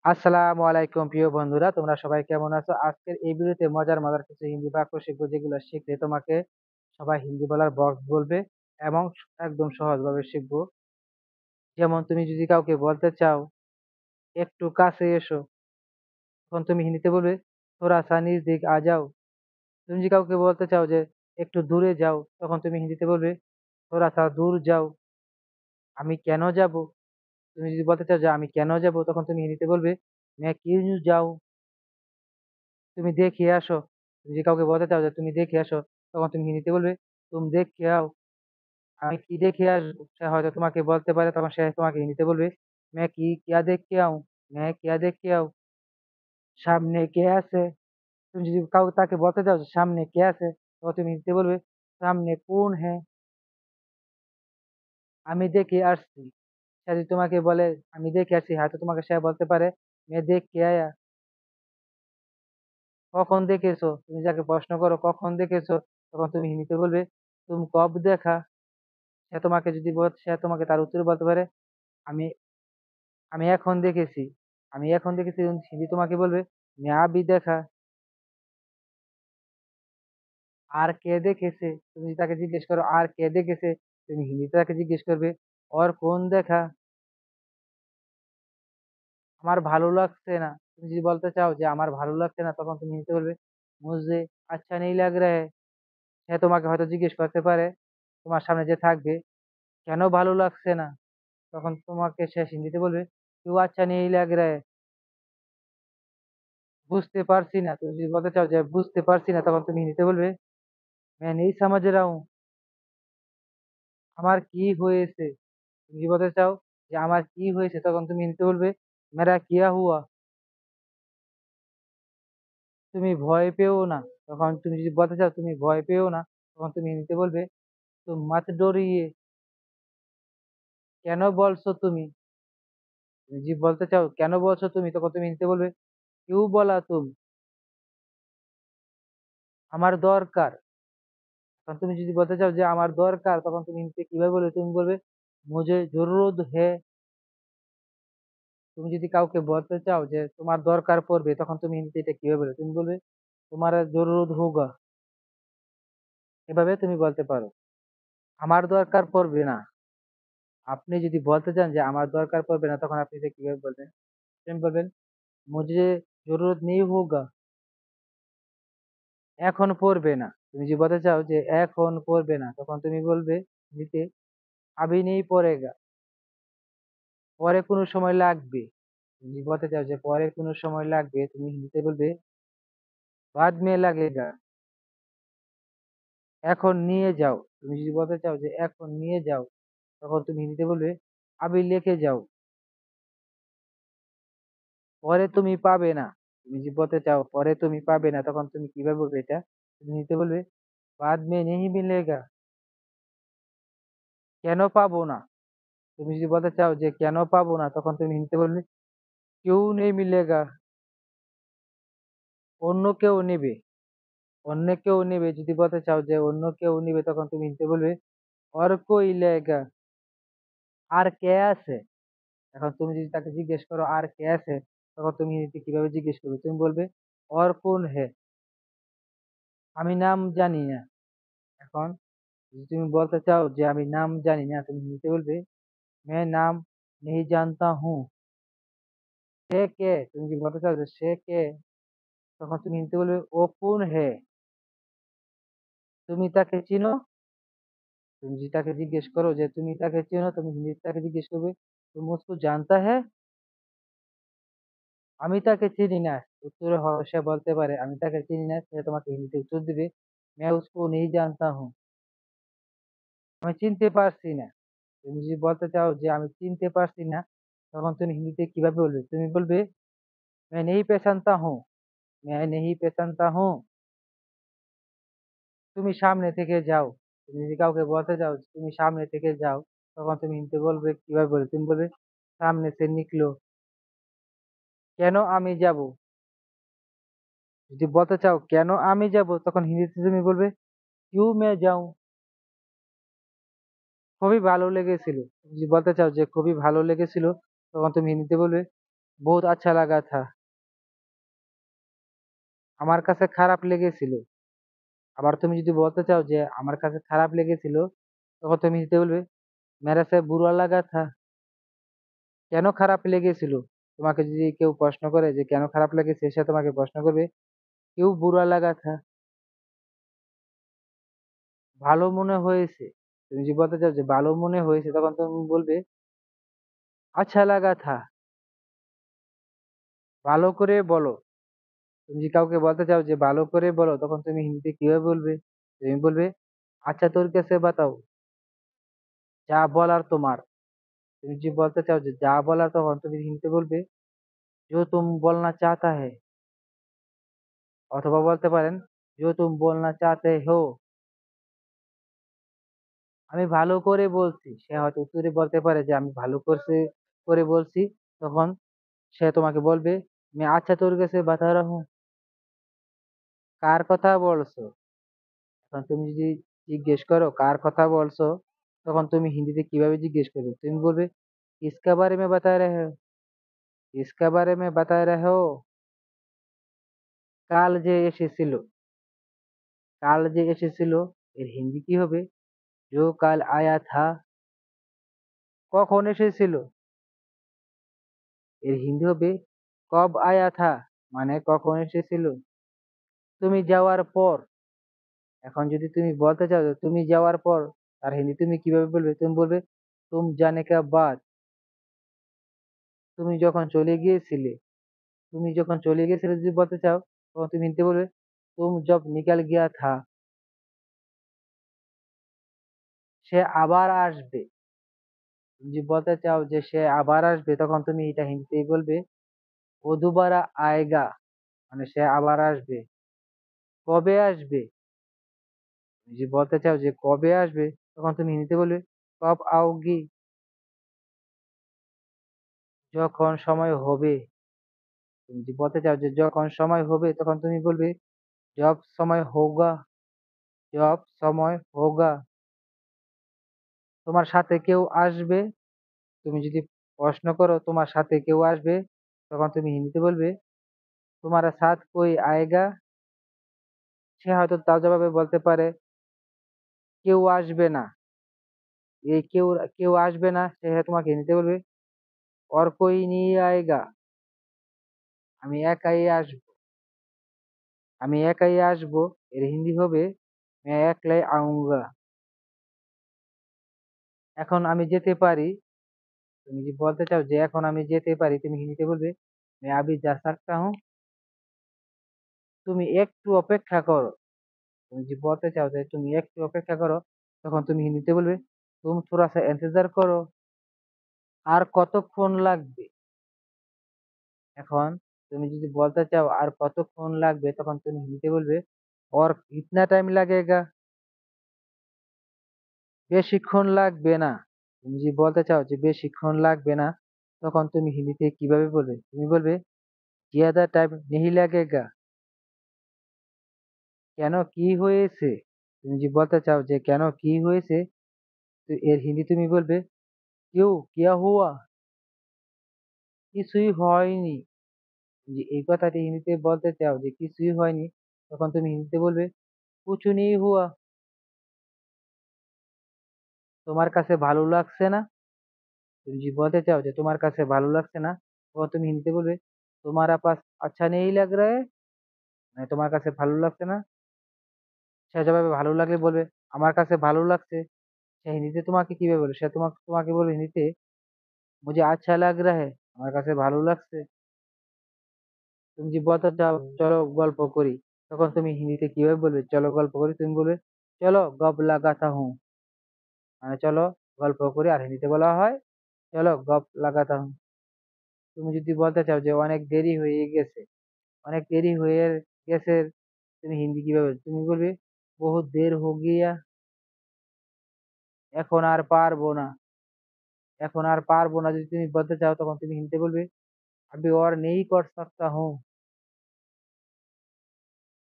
আসসালামু আলাইকুম প্রিয় বন্ধুরা, তোমরা সবাই কেমন আছো? আজকের এই ভিডিওতে মজার কিছু হিন্দি বাক্য শিখবো, যেগুলো শিখলে তোমাকে সবাই হিন্দি বলার বক্স বলবে এবং একদম সহজভাবে শিখবো। যেমন তুমি যদি কাউকে বলতে চাও একটু কাছে এসো, তখন তুমি হিন্দিতে বলবে থোড়া সা নজদীক আ যাও। তুমি যদি কাউকে বলতে চাও যে একটু দূরে যাও, তখন তুমি হিন্দিতে বলবে থোড়া সা দূর যাও। আমি কেন যাব? তুমি যদি বলতে চাও যে আমি কেন যাব, তখন তুমি হিন্দিতে বলবে मैं क्यों যাও। তুমি দেখে আসো। তুমি যদি কাউকে বলতে চাও যে তুমি দেখে আসো, তখন তুমি হিন্দিতে বলবে তুম দেখ কে আও। আমি কি দেখে আসবো? সে হয়তো তোমাকে বলতে পারে, তখন সে তোমাকে হিন্দিতে বলবে मैं কি क्या देख के आऊं। मैं क्या देख के आऊं। সামনে কে আছে? তুমি যদি তাকে বলতে চাও যে সামনে কে আছে, তখন তুমি হিন্দিতে বলবে সামনে কোন হ্যাঁ। আমি দেখে আসছি। সে যদি তোমাকে বলে আমি দেখে আসছি, হয়তো তোমাকে সে বলতে পারে मैं देख के आया। কখন দেখেছো? তুমি যাকে প্রশ্ন করো কখন দেখেছো, তখন তুমি হিন্দিতে বলবে তুম কব দেখা। সে তোমাকে তার উত্তরে বলতে পারে আমি আমি এখন দেখেছি। আমি এখন দেখেছি, হিন্দি তোমাকে বলবে मैं अभी দেখা। আর কে দেখেছে? তুমি যদি তাকে জিজ্ঞেস করো আর কে দেখেছে, তুমি হিন্দিতে তাকে জিজ্ঞেস করবে और कौन দেখা। আমার ভালো লাগছে না। তুমি যদি বলতে চাও যে আমার ভালো লাগছে না, তখন তুমি হিন্দিতে বলবে মুঝে আচ্ছা নেই লাগ রা হ্যায়। সে তোমাকে হয়তো জিজ্ঞেস করতে পারে, তোমার সামনে যে থাকবে, কেন ভালো লাগছে না, তখন তোমাকে সে হিন্দিতে বলবে क्यों अच्छा नहीं लग रहा है। বুঝতে পারছি না। তুমি যদি বলতে চাও যে বুঝতে পারছি না, তখন তুমি হিন্দিতে বলবে मैं नहीं समझ रहा हूँ। আমার কি হয়েছে? তুমি যদি বলতে চাও যে আমার কি হয়েছে, তখন তুমি হিন্দিতে বলবে मेरा क्या हुआ। তুমি ভয় পেও না। তখন তুমি যদি বলতে চাও তুমি ভয় পেও না, তখন তুমি হিন্দিতে বলবে तुम मत डरिए। কেন বলছো তুমি? তুমি যদি বলতে চাও কেন বলছো তুমি, তখন তুমি হিন্দিতে বলবে क्यों बोला तुम। আমার দরকার। তখন তুমি যদি বলতে চাও যে আমার দরকার, তখন তুমি হিন্দিতে কিভাবে বলবে? তুমি বলবে মুঝে জরুরত হে। তুমি যদি কাউকে বলতে চাও যে তোমার দরকার পড়বে, তখন তুমি হিন্দিতে এটা কিভাবে বলবে? তুমি বলবে তোমার জরুরত হোগা। এভাবে তুমি বলতে পারো। আমার দরকার পড়বে না। আপনি যদি বলতে চান যে আমার দরকার পড়বে না, তখন আপনি এটা কিভাবে বলবেন? আপনি বলবেন মুঝে জরুরত নেই হোগা। এখন পড়বে না। তুমি যদি বলতে চাও যে এখন পড়বে না, তখন তুমি বলবে হিন্দিতে আবি নেই পড়েগা। পরে কোনো সময় লাগবে। তুমি যদি বলতে চাও যে পরে কোনো সময় লাগবে, তুমি হিন্দিতে বলবে বাদ মে লাগেগা। এখন নিয়ে যাও। তুমি যদি বলতে চাও যে এখন নিয়ে যাও, তখন তুমি হিন্দিতে বলবে আবি লেকে যাও। পরে তুমি পাবে না। তুমি যদি বলতে চাও পরে তুমি পাবে না, তখন তুমি কিভাবে বলবে এটা? তুমি হিন্দিতে বলবে বাদ মে নেহি মিলেগা। কেন পাবো না? তুমি যদি বলতে চাও যে কেন পাবো না, তখন তুমি হিন্দিতে বলবে কেউ নেই মিলেগা। অন্য কেউ নেবে। অন্য কেউ নেবে যদি বলতে চাও যে অন্য কেউ নেবে, তখন তুমি হিন্দিতে বলবে और कोई लेगा। আর কে আছে? এখন তুমি যদি তাকে জিজ্ঞেস করো আর কে আছে, তখন তুমি হিন্দিতে কিভাবে জিজ্ঞেস করবে? তুমি বলবে और कौन है। আমি নাম জানি না। এখন যদি তুমি বলতে চাও যে আমি নাম জানি না, তুমি হিন্দিতে বলবে मैं नाम नहीं जानता हूँ। সে কে? তুমি যদি বলতে চাও যে সে কে, তখন তুমি হিন্দিতে বলবে ও कौन है। তুমি তাকে চিনো? তুমি যদি তাকে জিজ্ঞেস করো যে তুমি তাকে চেনো, তুমি হিন্দিতে তাকে জিজ্ঞেস করবে तुम उसको जानता है। আমি তাকে চিনি না। উত্তরে সে বলতে পারে আমি তাকে চিনি না। সে তোমাকে হিন্দিতে উত্তর দিবে मैं उसको नहीं जानता हूँ। আমি চিনতে পারছি না। তুমি যদি বলতে চাও যে আমি চিনতে পারছি না, তখন তুমি হিন্দিতে কিভাবে বলবে? তুমি বলবে मैं नहीं पहचानता हूँ। मैं नहीं पहचानता हूँ। তুমি সামনে থেকে যাও। তুমি যদি কাউকে বলতে চাও যে তুমি সামনে থেকে যাও, তখন তুমি হিন্দিতে বলবে কিভাবে বলবে? তুমি বলবে সামনে সে নিকলো। কেন আমি যাব? যদি বলতে চাও কেন আমি যাব, তখন হিন্দিতে তুমি বলবে क्यों मैं जाऊं। খুবই ভালো লেগেছিল। যদি বলতে চাও যে খুবই ভালো লেগেছিল, তখন তুমি হিন্দিতে বলবে बहुत अच्छा लगा था। আমার কাছে খারাপ লেগেছিল। আবার তুমি যদি বলতে চাও যে আমার কাছে খারাপ লেগেছিল, তখন তুমি হিন্দিতে বলবে মেরে সে বুরা লাগা থা। কেন খারাপ লেগেছিল? তোমাকে যদি কেউ প্রশ্ন করে যে কেন খারাপ লেগেছে, সে তোমাকে প্রশ্ন করবে क्यों बुरा लगा था। ভালো মনে হয়েছে। তুমি যদি বলতে চাও যে ভালো মনে হয়েছে, তখন তুমি বলবে আচ্ছা লাগা থা। ভালো করে বলো। তুমি যদি কাউকে বলতে চাও যে ভালো করে বলো, তখন তুমি হিন্দিতে কিভাবে বলবে? তুমি বলবে আচ্ছা তোর কাছে বাতাও। যা বলার তোমার। তুমি যদি বলতে চাও যে যা বলার, তখন তুমি হিন্দিতে বলবে जो तुम बोलना चाहता है। অথবা বলতে পারেন जो तुम बोलना चाहते हो। আমি ভালো করে বলছি। সে হয়তো উত্তরে বলতে পারে যে আমি ভালো করে বলছি। তখন সে তোমাকে বলবে मैं अच्छा तरीके से बता रहा हूँ। কার কথা বলছো? তখন তুমি যদি জিজ্ঞেস করো কার কথা বলছো, তখন তুমি হিন্দিতে কিভাবে জিজ্ঞেস করবে? তুমি বলবে किसके बारे में बता रहे हो। किसके बारे में बता रहे हो। কাল যে এসেছিল। কাল যে এসেছিল, এর হিন্দি কি হবে? जो कल आया था। কখন এসেছিল? এর হিন্দি হবে কব আয়া থা, মানে কখন এসেছিল। তুমি যাওয়ার পর। এখন যদি তুমি বলতে চাও যে তুমি যাওয়ার পর, তার হিন্দি তুমি কিভাবে বলবে? তুমি বলবে তুম জানে কা বাদ। তুমি যখন চলে গিয়েছিলে। তুমি যখন চলে গিয়েছিলে যদি বলতে চাও, তখন তুমি হিন্দিতে বলবে তুম জব নিকল গিয়া থা। সে আবার আসবে। তুমি যদি বলতে চাও যে সে আবার আসবে, তখন তুমি এটা হিন্দিতেই বলবে ও দুবারা আয়েগা, মানে সে আবার আসবে। কবে আসবে? তুমি যদি বলতে চাও যে কবে আসবে, তখন তুমি হিন্দিতে বলবে কব আওগি। যখন সময় হবে। তুমি যদি বলতে চাও যে যখন সময় হবে, তখন তুমি বলবে জব সময় হোগা। জব সময় হোগা। তোমার সাথে কেউ আসবে। তুমি যদি প্রশ্ন করো তোমার সাথে কেউ আসবে, তখন তুমি হিন্দিতে বলবে তোমারা সাথ কই আয়েগা। সে হয়তো তার জবাবে বলতে পারে কেউ আসবে না। এই কেউ কেউ আসবে না, সে তোমাকে হিন্দিতে বলবে और कोई नहीं आएगा। আমি একাই আসবো। আমি একাই আসবো। এর হিন্দি হবে मैं একলাই আউঙ্গা। এখন আমি যেতে পারি। তুমি যদি বলতে চাও যে এখন আমি যেতে পারি, তুমি হিন্দিতে বলবে मैं अभी जा सकता हूँ। তুমি একটু অপেক্ষা করো। তুমি যদি বলতে চাও যে তুমি একটু অপেক্ষা করো, তখন তুমি হিন্দিতে বলবে তুম থোড়া সা ইন্তজার করো। আর কতক্ষণ লাগবে? এখন তুমি যদি বলতে চাও আর কতক্ষণ লাগবে, তখন তুমি হিন্দিতে বলবে और कितना टाइम लगेगा। বেশিক্ষণ লাগবে না। তুমি যদি বলতে চাও যে বেশিক্ষণ লাগবে না, তখন তুমি হিন্দিতে কিভাবে বলবে? তুমি বলবে ज्यादा टाइम नहीं लगेगा। কেন কি হয়েছে? তুমি যদি বলতে চাও যে কেন কি হয়েছে, তো এর হিন্দি তুমি বলবে क्यों क्या हुआ। কিছুই হয়নি। যে এই কথাটি হিন্দিতে বলতে চাও যে কিছুই হয়নি, তখন তুমি হিন্দিতে বলবে कुछ नहीं हुआ। তোমার কাছে ভালো লাগছে না। তুমি যদি বলতে চাও যে তোমার কাছে ভালো লাগছে না, তখন তুমি হিন্দিতে বলবে তোমারা পাস আচ্ছা নেই লাগ রা হ্যায়। মানে তোমার কাছে ভালো লাগছে না। সে জবাবে ভালো লাগলে বলবে আমার কাছে ভালো লাগছে। সে হিন্দিতে তোমাকে কিভাবে বলবে? সে তোমাকে তোমাকে বলবে হিন্দিতে মুঝে আচ্ছা লাগ রা হ্যায়, আমার কাছে ভালো লাগছে। তুমি যদি বলতে চাও চলো গল্প করি, তখন তুমি হিন্দিতে কিভাবে বলবে চলো গল্প করি? তুমি বলবে চলো গপ লাগাতা হুঁ, মানে চলো গল্প করি। আর হিন্দিতে বলা হয় চলো গপ লাগাতা হুঁ। তুমি যদি বলতে চাও যে অনেক দেরি হয়ে গেছে, অনেক দেরি হয়ে গেছে, তুমি হিন্দি কিভাবে বলবে? তুমি বলবে বহুত দের হো গিয়া। এখন আর পারবো না। এখন আর পারবো না যদি তুমি বলতে চাও, তখন তুমি হিন্দিতে বলবে अभी और नहीं कर सकता हूँ।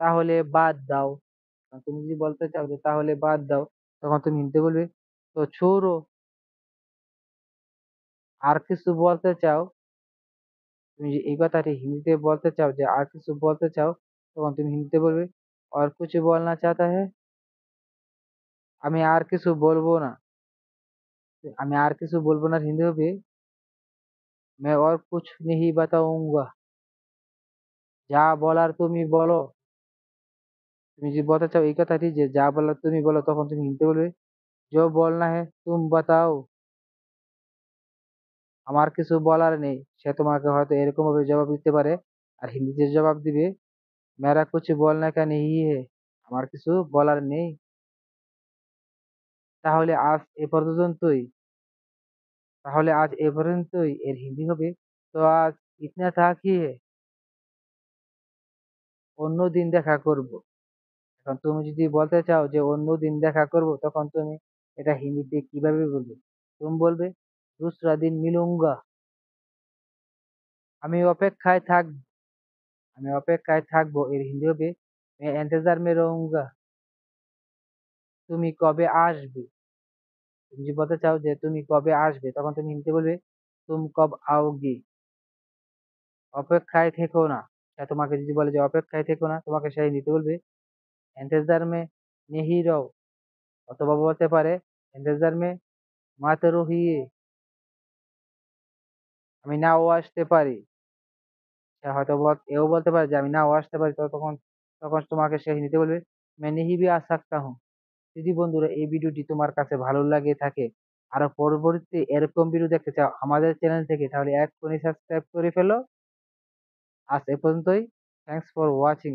তাহলে বাদ দাও। তুমি যদি বলতে চাও যে তাহলে বাদ দাও, তখন তুমি হিন্দিতে বলবে তো ছোড়ো। আর কিছু বলতে চাও, তুমি যে এই কথাটি হিন্দিতে বলতে চাও, যে আর কিছু বলতে চাও, তখন তুমি হিন্দিতে বলবে और कुछ बोलना चाहता है। আমি আর কিছু বলবো না। আমি আর কিছু বলবো না হিন্দি হবে मैं और कुछ नहीं बताऊंगा। যা বলার তুমি বলো। তুমি যদি বলতে চাও এই কথাটি যে যা বলার তুমি বলো, তখন তুমি হিন্দিতে বলবে जो बोलना है तुम बताओ। আমার কিছু বলার নেই। সে তোমাকে হয়তো এরকম ভাবে জবাব দিতে পারে, আর হিন্দিতে জবাব দিবে मेरा कुछ बोलने का नहीं है। আমার কিছু বলার নেই। তাহলে আজ এ পর্যন্তই। এর হিন্দি হবে তো আজ ইতনা থাকিয়ে, অন্যদিন দেখা করব। এখন তুমি যদি বলতে চাও যে অন্যদিন দেখা করব, তখন তুমি এটা হিন্দিতে কিভাবে বলবে? তুমি বলবে दूसरा दिन मिलूंगा। আমি অপেক্ষায় থাক আমি অপেক্ষায় থাকবো, এর হিন্দি হবে मैं इंतजार में रहूंगा। তুমি কবে আসবে? তুমি যদি বলতে চাও যে তুমি কবে আসবে, তখন তুমি হিন্দিতে বলবে तुम कब आओगी। অপেক্ষায় থেকো না। তোমাকে যদি বলে যে অপেক্ষায় থেকো না, তোমাকে সে হিন্দিতে বলবে इंतजार में नहीं रहो। অথবা বলতে পারে इंतजार में मत रहिए। আমি নাও আসতে পারি। সে হয়তো এও বলতে পারে যে আমি নাও আসতে পারি, তো তখন তখন তোমাকে সে হিন্দিতে বলবে मैं नहीं भी आ सकता हूँ। যদি বন্ধুরা এই ভিডিওটি তোমার কাছে ভালো লাগে থাকে, আরো পরবর্তীতে এরকম ভিডিও দেখতে চাও আমাদের চ্যানেল থেকে, তাহলে এক্ষুনি সাবস্ক্রাইব করে ফেলো। আজ এ পর্যন্তই। Thanks for watching.